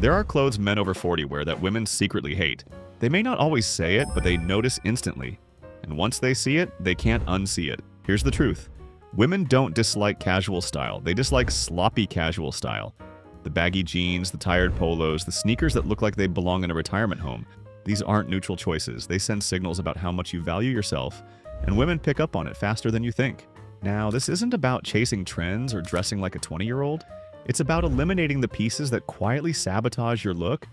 There are clothes men over 40 wear that women secretly hate. They may not always say it, but they notice instantly. And once they see it, they can't unsee it. Here's the truth. Women don't dislike casual style. They dislike sloppy casual style. The baggy jeans, the tired polos, the sneakers that look like they belong in a retirement home. These aren't neutral choices. They send signals about how much you value yourself, and women pick up on it faster than you think. Now, this isn't about chasing trends or dressing like a 20-year-old. It's about eliminating the pieces that quietly sabotage your look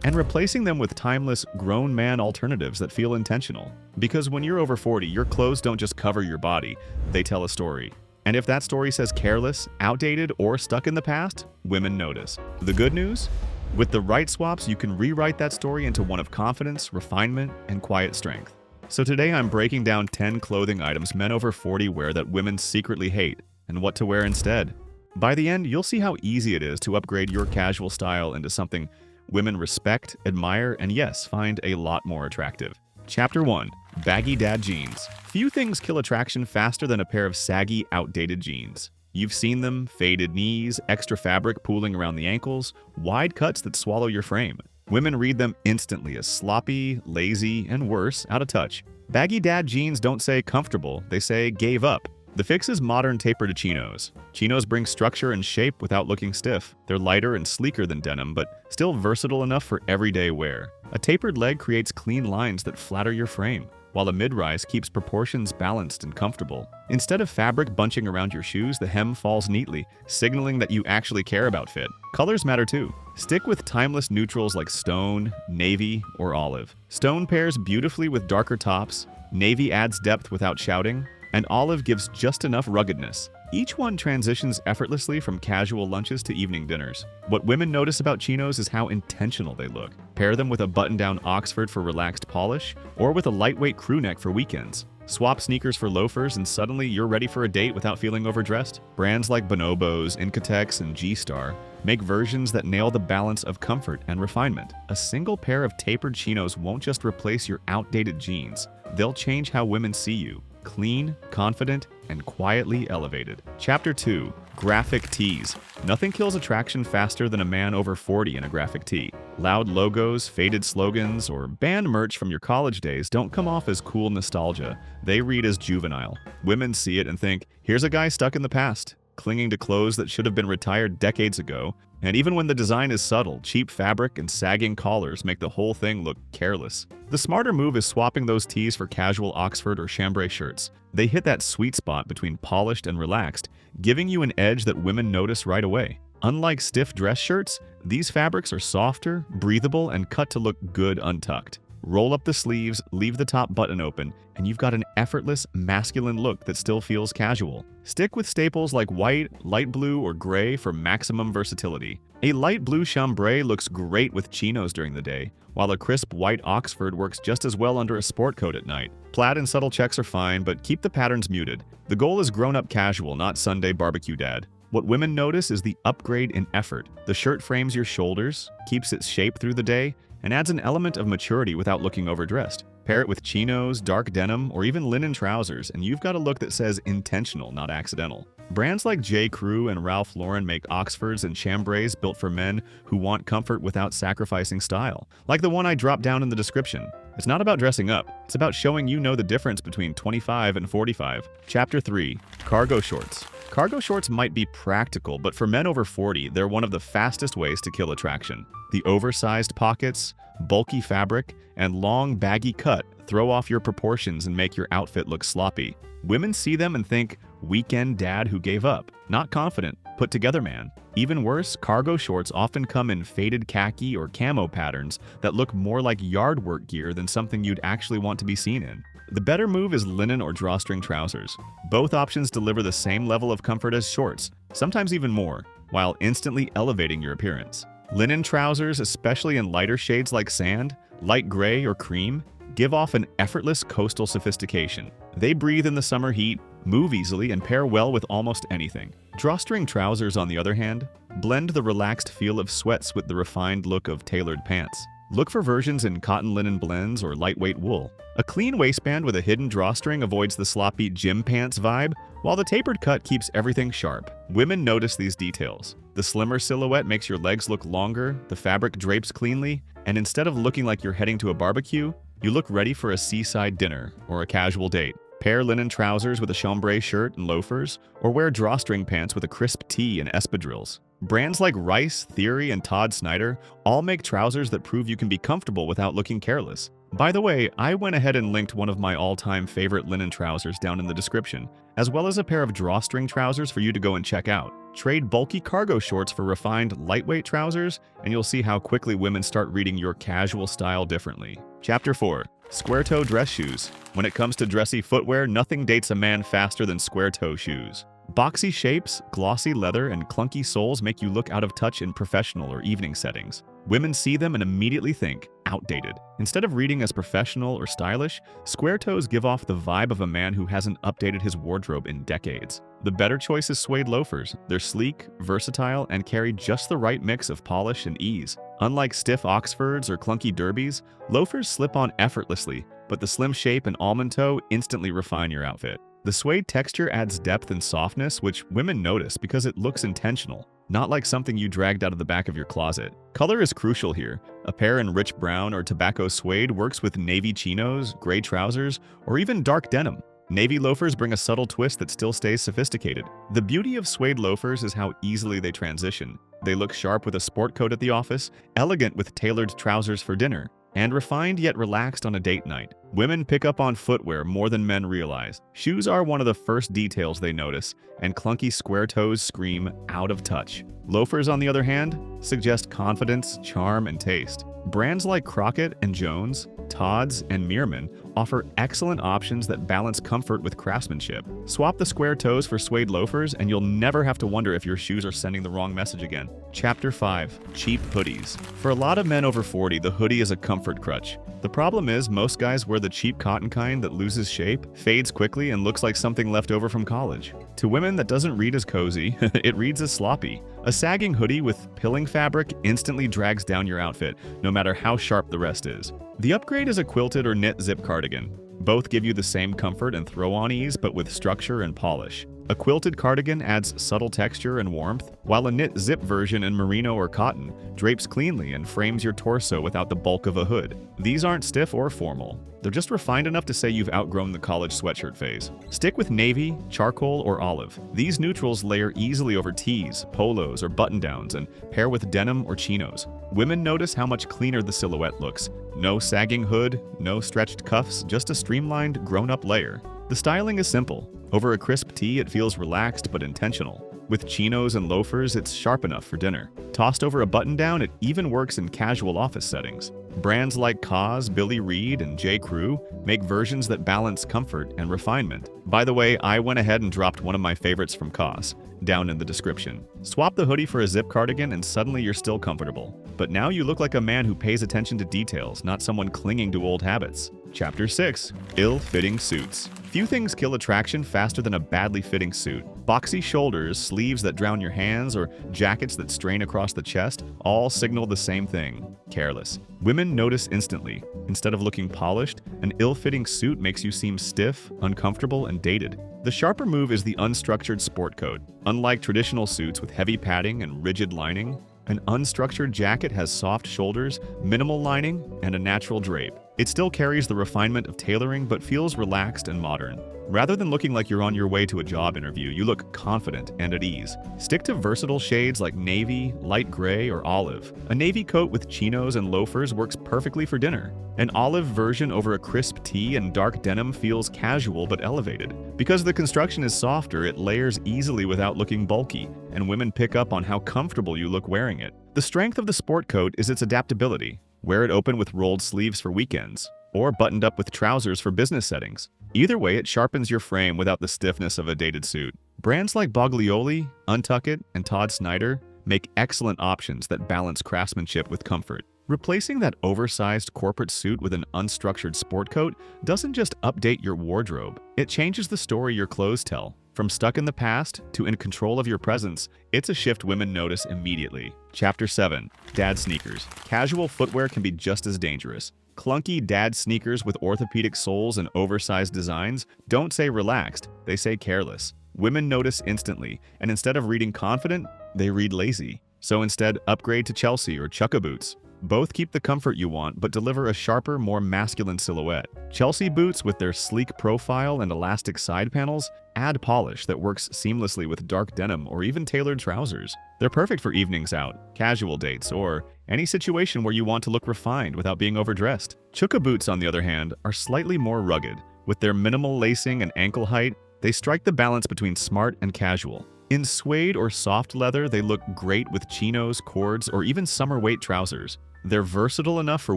and replacing them with timeless, grown man alternatives that feel intentional. Because when you're over 40, your clothes don't just cover your body, they tell a story. And if that story says careless, outdated, or stuck in the past, women notice. The good news? With the right swaps, you can rewrite that story into one of confidence, refinement, and quiet strength. So today I'm breaking down 10 clothing items men over 40 wear that women secretly hate, and what to wear instead. By the end, you'll see how easy it is to upgrade your casual style into something women respect, admire, and yes, find a lot more attractive. Chapter 1. Baggy Dad Jeans. Few things kill attraction faster than a pair of saggy, outdated jeans. You've seen them: faded knees, extra fabric pooling around the ankles, wide cuts that swallow your frame. Women read them instantly as sloppy, lazy, and worse, out of touch. Baggy Dad jeans don't say comfortable, they say gave up. The fix is modern tapered chinos. Chinos bring structure and shape without looking stiff. They're lighter and sleeker than denim, but still versatile enough for everyday wear. A tapered leg creates clean lines that flatter your frame, while a mid-rise keeps proportions balanced and comfortable. Instead of fabric bunching around your shoes, the hem falls neatly, signaling that you actually care about fit. Colors matter too. Stick with timeless neutrals like stone, navy, or olive. Stone pairs beautifully with darker tops, navy adds depth without shouting, and olive gives just enough ruggedness. Each one transitions effortlessly from casual lunches to evening dinners. What women notice about chinos is how intentional they look. Pair them with a button-down Oxford for relaxed polish, or with a lightweight crew neck for weekends. Swap sneakers for loafers and suddenly you're ready for a date without feeling overdressed. Brands like Bonobos, Incotex, and G-Star make versions that nail the balance of comfort and refinement. A single pair of tapered chinos won't just replace your outdated jeans. They'll change how women see you. Clean, confident, and quietly elevated. Chapter 2. Graphic tees. Nothing kills attraction faster than a man over 40 in a graphic tee. Loud logos, faded slogans, or band merch from your college days don't come off as cool nostalgia. They read as juvenile. Women see it and think, here's a guy stuck in the past, clinging to clothes that should have been retired decades ago. And even when the design is subtle, cheap fabric and sagging collars make the whole thing look careless. The smarter move is swapping those tees for casual Oxford or Chambray shirts. They hit that sweet spot between polished and relaxed, giving you an edge that women notice right away. Unlike stiff dress shirts, these fabrics are softer, breathable, and cut to look good untucked. Roll up the sleeves, leave the top button open, and you've got an effortless, masculine look that still feels casual. Stick with staples like white, light blue, or gray for maximum versatility. A light blue chambray looks great with chinos during the day, while a crisp white Oxford works just as well under a sport coat at night. Plaid and subtle checks are fine, but keep the patterns muted. The goal is grown-up casual, not Sunday barbecue dad. What women notice is the upgrade in effort. The shirt frames your shoulders, keeps its shape through the day, and adds an element of maturity without looking overdressed. Pair it with chinos, dark denim, or even linen trousers, and you've got a look that says intentional, not accidental. Brands like J. Crew and Ralph Lauren make Oxfords and Chambrays built for men who want comfort without sacrificing style, like the one I dropped down in the description. It's not about dressing up, it's about showing you know the difference between 25 and 45. Chapter 3. Cargo Shorts. Cargo shorts might be practical, but for men over 40, they're one of the fastest ways to kill attraction. The oversized pockets, bulky fabric, and long baggy cut throw off your proportions and make your outfit look sloppy. Women see them and think, weekend dad who gave up, not confident, put together man. Even worse, cargo shorts often come in faded khaki or camo patterns that look more like yard work gear than something you'd actually want to be seen in. The better move is linen or drawstring trousers. Both options deliver the same level of comfort as shorts, sometimes even more, while instantly elevating your appearance. Linen trousers, especially in lighter shades like sand, light gray, or cream, give off an effortless coastal sophistication. They breathe in the summer heat, move easily, and pair well with almost anything. Drawstring trousers, on the other hand, blend the relaxed feel of sweats with the refined look of tailored pants. Look for versions in cotton linen blends or lightweight wool. A clean waistband with a hidden drawstring avoids the sloppy gym pants vibe, while the tapered cut keeps everything sharp. Women notice these details. The slimmer silhouette makes your legs look longer, the fabric drapes cleanly, and instead of looking like you're heading to a barbecue, you look ready for a seaside dinner or a casual date. Pair linen trousers with a chambray shirt and loafers, or wear drawstring pants with a crisp tee and espadrilles. Brands like Rice, Theory, and Todd Snyder all make trousers that prove you can be comfortable without looking careless. By the way, I went ahead and linked one of my all-time favorite linen trousers down in the description, as well as a pair of drawstring trousers for you to go and check out. Trade bulky cargo shorts for refined, lightweight trousers, and you'll see how quickly women start reading your casual style differently. Chapter 4. Square-toe dress shoes. When it comes to dressy footwear, nothing dates a man faster than square-toe shoes. Boxy shapes, glossy leather, and clunky soles make you look out of touch in professional or evening settings. Women see them and immediately think, outdated. Instead of reading as professional or stylish, square toes give off the vibe of a man who hasn't updated his wardrobe in decades. The better choice is suede loafers. They're sleek, versatile, and carry just the right mix of polish and ease. Unlike stiff Oxfords or clunky derbies, loafers slip on effortlessly, but the slim shape and almond toe instantly refine your outfit. The suede texture adds depth and softness, which women notice because it looks intentional, not like something you dragged out of the back of your closet. Color is crucial here. A pair in rich brown or tobacco suede works with navy chinos, gray trousers, or even dark denim. Navy loafers bring a subtle twist that still stays sophisticated. The beauty of suede loafers is how easily they transition. They look sharp with a sport coat at the office, elegant with tailored trousers for dinner, and refined yet relaxed on a date night. Women pick up on footwear more than men realize. Shoes are one of the first details they notice, and clunky square toes scream out of touch. Loafers, on the other hand, suggest confidence, charm, and taste. Brands like Crockett and Jones, Todds, and Meerman offer excellent options that balance comfort with craftsmanship. Swap the square toes for suede loafers, and you'll never have to wonder if your shoes are sending the wrong message again. Chapter 5. Cheap hoodies. For a lot of men over 40, the hoodie is a comfort crutch. The problem is, most guys wear the cheap cotton kind that loses shape, fades quickly, and looks like something left over from college. To women, that doesn't read as cozy, it reads as sloppy. A sagging hoodie with pilling fabric instantly drags down your outfit, no matter how sharp the rest is. The upgrade is a quilted or knit zip cardigan. Both give you the same comfort and throw-on ease, but with structure and polish. A quilted cardigan adds subtle texture and warmth, while a knit zip version in merino or cotton drapes cleanly and frames your torso without the bulk of a hood. These aren't stiff or formal. They're just refined enough to say you've outgrown the college sweatshirt phase. Stick with navy, charcoal, or olive. These neutrals layer easily over tees, polos, or button-downs and pair with denim or chinos. Women notice how much cleaner the silhouette looks. No sagging hood, no stretched cuffs, just a streamlined, grown-up layer. The styling is simple. Over a crisp tee, it feels relaxed but intentional. With chinos and loafers, it's sharp enough for dinner. Tossed over a button-down, it even works in casual office settings. Brands like Cos, Billy Reed, and J. Crew make versions that balance comfort and refinement. By the way, I went ahead and dropped one of my favorites from Cos down in the description. Swap the hoodie for a zip cardigan and suddenly you're still comfortable. But now you look like a man who pays attention to details, not someone clinging to old habits. Chapter 6. Ill-fitting suits. Few things kill attraction faster than a badly fitting suit. Boxy shoulders, sleeves that drown your hands, or jackets that strain across the chest all signal the same thing: careless. Women notice instantly. Instead of looking polished, an ill-fitting suit makes you seem stiff, uncomfortable, and dated. The sharper move is the unstructured sport coat. Unlike traditional suits with heavy padding and rigid lining, an unstructured jacket has soft shoulders, minimal lining, and a natural drape. It still carries the refinement of tailoring but feels relaxed and modern. Rather than looking like you're on your way to a job interview, you look confident and at ease. Stick to versatile shades like navy, light gray, or olive. A navy coat with chinos and loafers works perfectly for dinner. An olive version over a crisp tee and dark denim feels casual but elevated. Because the construction is softer, it layers easily without looking bulky, and women pick up on how comfortable you look wearing it. The strength of the sport coat is its adaptability. Wear it open with rolled sleeves for weekends, or buttoned up with trousers for business settings. Either way, it sharpens your frame without the stiffness of a dated suit. Brands like Boglioli, Untuckit, and Todd Snyder make excellent options that balance craftsmanship with comfort. Replacing that oversized corporate suit with an unstructured sport coat doesn't just update your wardrobe, it changes the story your clothes tell. From stuck in the past to in control of your presence, it's a shift women notice immediately. Chapter 7. Dad Sneakers. Casual footwear can be just as dangerous. Clunky dad sneakers with orthopedic soles and oversized designs don't say relaxed, they say careless. Women notice instantly, and instead of reading confident, they read lazy. So instead, upgrade to Chelsea or Chukka boots. Both keep the comfort you want, but deliver a sharper, more masculine silhouette. Chelsea boots, with their sleek profile and elastic side panels, add polish that works seamlessly with dark denim or even tailored trousers. They're perfect for evenings out, casual dates, or any situation where you want to look refined without being overdressed. Chukka boots, on the other hand, are slightly more rugged. With their minimal lacing and ankle height, they strike the balance between smart and casual. In suede or soft leather, they look great with chinos, cords, or even summer weight trousers. They're versatile enough for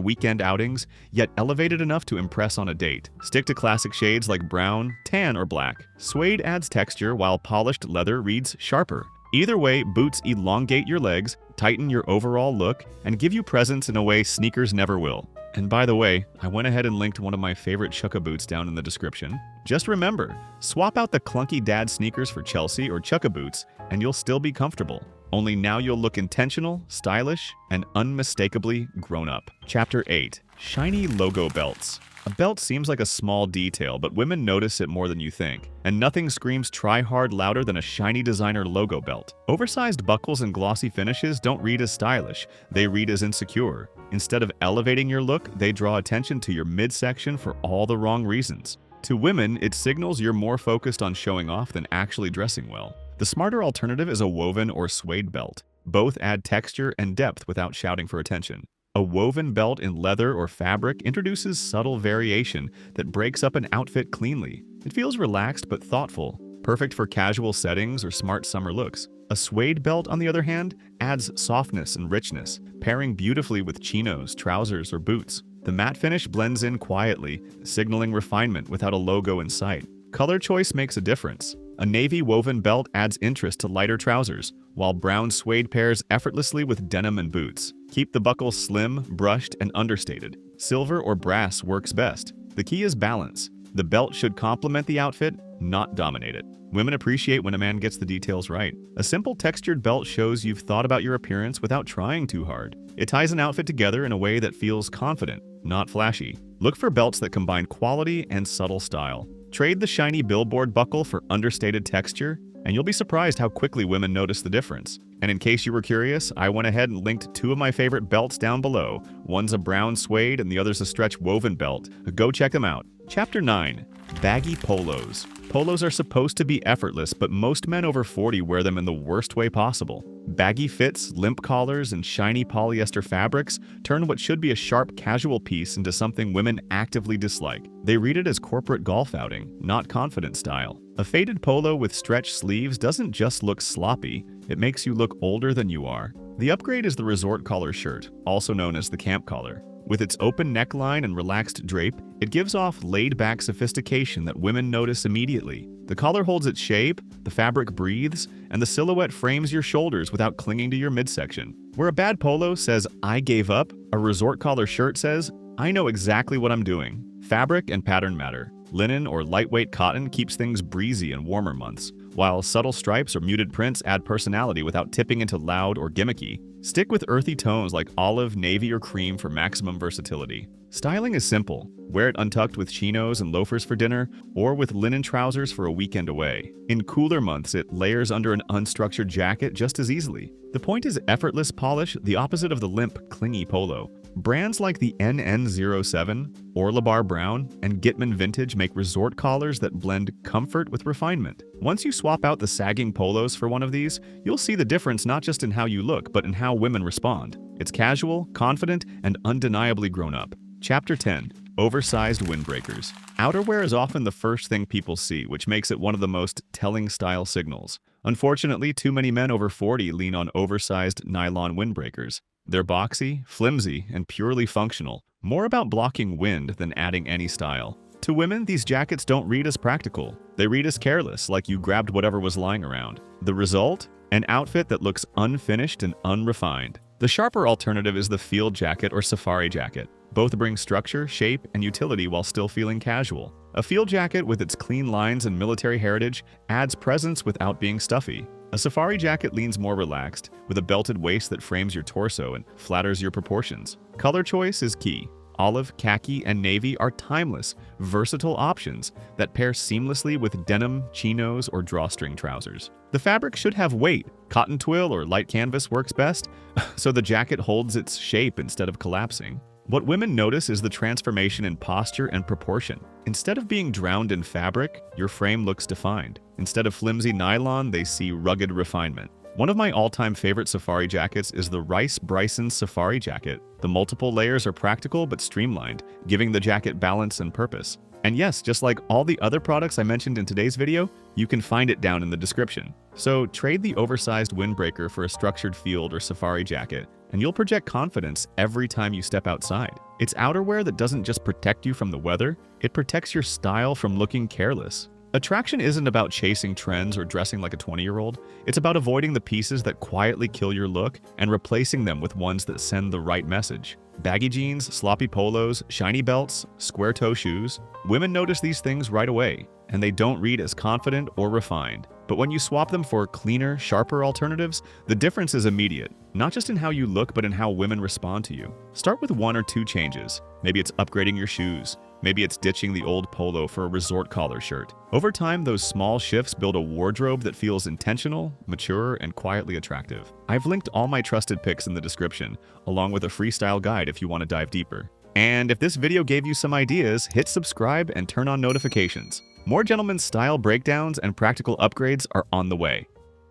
weekend outings, yet elevated enough to impress on a date. Stick to classic shades like brown, tan, or black. Suede adds texture, while polished leather reads sharper. Either way, boots elongate your legs, tighten your overall look, and give you presence in a way sneakers never will. And by the way, I went ahead and linked one of my favorite Chukka boots down in the description. Just remember, swap out the clunky dad sneakers for Chelsea or Chukka boots, and you'll still be comfortable. Only now you'll look intentional, stylish, and unmistakably grown up. Chapter 8. Shiny logo belts. A belt seems like a small detail, but women notice it more than you think. And nothing screams try hard louder than a shiny designer logo belt. Oversized buckles and glossy finishes don't read as stylish, they read as insecure. Instead of elevating your look, they draw attention to your midsection for all the wrong reasons. To women, it signals you're more focused on showing off than actually dressing well. The smarter alternative is a woven or suede belt. Both add texture and depth without shouting for attention. A woven belt in leather or fabric introduces subtle variation that breaks up an outfit cleanly. It feels relaxed but thoughtful, perfect for casual settings or smart summer looks. A suede belt, on the other hand, adds softness and richness, pairing beautifully with chinos, trousers, or boots. The matte finish blends in quietly, signaling refinement without a logo in sight. Color choice makes a difference. A navy woven belt adds interest to lighter trousers, while brown suede pairs effortlessly with denim and boots. Keep the buckle slim, brushed, and understated. Silver or brass works best. The key is balance. The belt should complement the outfit, not dominate it. Women appreciate when a man gets the details right. A simple textured belt shows you've thought about your appearance without trying too hard. It ties an outfit together in a way that feels confident, not flashy. Look for belts that combine quality and subtle style. Trade the shiny billboard buckle for understated texture, and you'll be surprised how quickly women notice the difference. And in case you were curious, I went ahead and linked two of my favorite belts down below. One's a brown suede and the other's a stretch woven belt. Go check them out. Chapter 9. Baggy polos. Polos are supposed to be effortless, but most men over 40 wear them in the worst way possible. Baggy fits, limp collars, and shiny polyester fabrics turn what should be a sharp casual piece into something women actively dislike. They read it as corporate golf outing, not confident style. A faded polo with stretched sleeves doesn't just look sloppy, it makes you look older than you are. The upgrade is the resort collar shirt, also known as the camp collar. With its open neckline and relaxed drape, it gives off laid-back sophistication that women notice immediately. The collar holds its shape, the fabric breathes, and the silhouette frames your shoulders without clinging to your midsection. Where a bad polo says, "I gave up," a resort collar shirt says, "I know exactly what I'm doing." Fabric and pattern matter. Linen or lightweight cotton keeps things breezy in warmer months, while subtle stripes or muted prints add personality without tipping into loud or gimmicky. Stick with earthy tones like olive, navy, or cream for maximum versatility. Styling is simple. Wear it untucked with chinos and loafers for dinner, or with linen trousers for a weekend away. In cooler months, it layers under an unstructured jacket just as easily. The point is effortless polish, the opposite of the limp, clingy polo. Brands like the NN07, Orlebar Brown, and Gitman Vintage make resort collars that blend comfort with refinement. Once you swap out the sagging polos for one of these, you'll see the difference not just in how you look, but in how women respond. It's casual, confident, and undeniably grown up. Chapter 10. Oversized windbreakers. Outerwear is often the first thing people see, which makes it one of the most telling style signals. Unfortunately, too many men over 40 lean on oversized nylon windbreakers. They're boxy, flimsy, and purely functional, more about blocking wind than adding any style. To women, these jackets don't read as practical. They read as careless, like you grabbed whatever was lying around. The result? An outfit that looks unfinished and unrefined. The sharper alternative is the field jacket or safari jacket. Both bring structure, shape, and utility while still feeling casual. A field jacket with its clean lines and military heritage adds presence without being stuffy. A safari jacket leans more relaxed, with a belted waist that frames your torso and flatters your proportions. Color choice is key. Olive, khaki, and navy are timeless, versatile options that pair seamlessly with denim, chinos, or drawstring trousers. The fabric should have weight. Cotton twill or light canvas works best, so the jacket holds its shape instead of collapsing. What women notice is the transformation in posture and proportion. Instead of being drowned in fabric, your frame looks defined. Instead of flimsy nylon, they see rugged refinement. One of my all-time favorite safari jackets is the Rice Bryson Safari Jacket. The multiple layers are practical but streamlined, giving the jacket balance and purpose. And yes, just like all the other products I mentioned in today's video, you can find it down in the description. So trade the oversized windbreaker for a structured field or safari jacket, and you'll project confidence every time you step outside. It's outerwear that doesn't just protect you from the weather, it protects your style from looking careless. Attraction isn't about chasing trends or dressing like a 20-year-old. It's about avoiding the pieces that quietly kill your look and replacing them with ones that send the right message. Baggy jeans, sloppy polos, shiny belts, square toe shoes. Women notice these things right away, and they don't read as confident or refined. But when you swap them for cleaner, sharper alternatives, the difference is immediate. Not just in how you look, but in how women respond to you. Start with 1 or 2 changes. Maybe it's upgrading your shoes. Maybe it's ditching the old polo for a resort collar shirt. Over time, those small shifts build a wardrobe that feels intentional, mature, and quietly attractive. I've linked all my trusted picks in the description, along with a freestyle guide if you want to dive deeper. And if this video gave you some ideas, hit subscribe and turn on notifications. More gentlemen's style breakdowns and practical upgrades are on the way.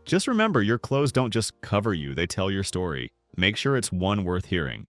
Just remember, your clothes don't just cover you, they tell your story. Make sure it's one worth hearing.